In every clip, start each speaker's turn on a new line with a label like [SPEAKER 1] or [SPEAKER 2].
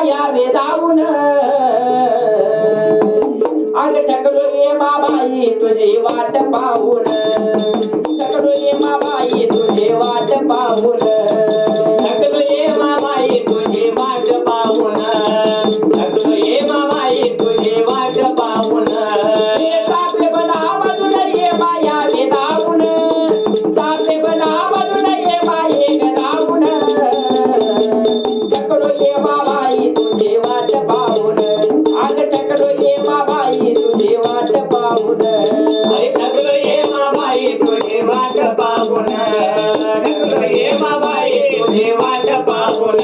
[SPEAKER 1] यावे धावून अग ठकलो ये माबाई तुझी वाट पाहून ठकलो ये माबाई तुझी वाट पाहून
[SPEAKER 2] थकलो ये माबाई तुझी वाट पाहून थकलो ये माबाई तुझी वाट पाहून
[SPEAKER 1] सापे बला मधून ये माया धावून सापे बला मधून ये माये धावून ठकलो ये माबाई तुझी वाट पाहून अग ठकलो ये माबाई तुझी वाट पाहून
[SPEAKER 2] अरे थकलो ये माबाई तुझी वाट पाहून थकलो ये माबाई तुझी वाट पाहून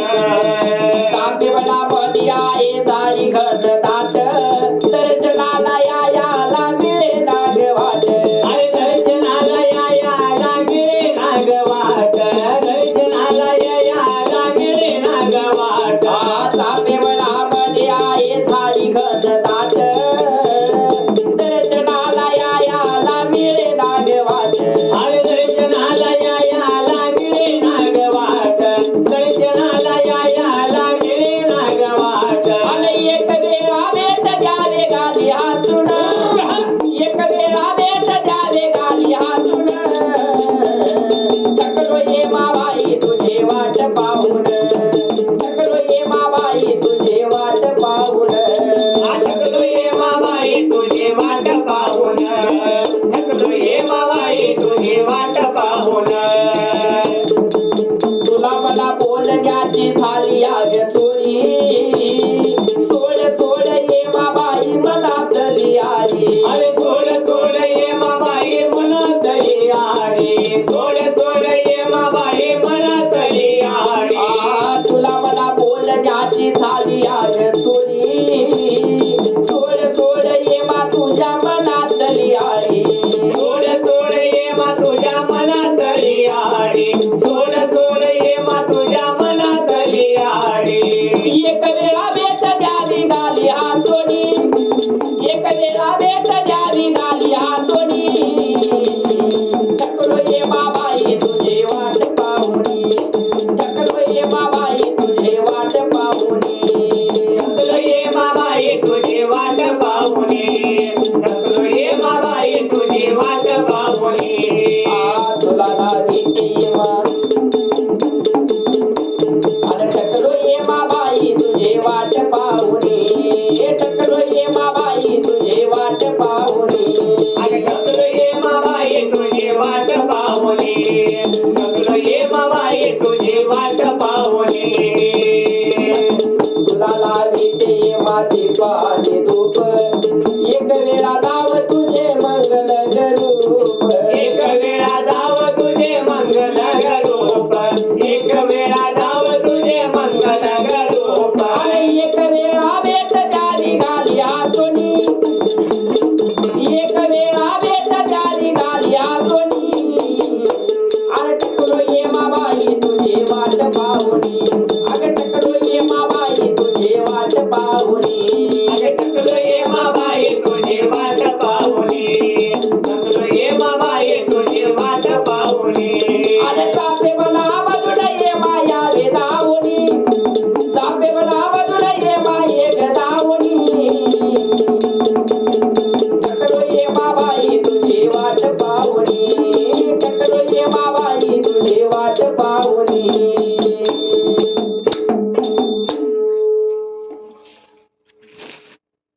[SPEAKER 1] सापे बला मधी आहे सारी खत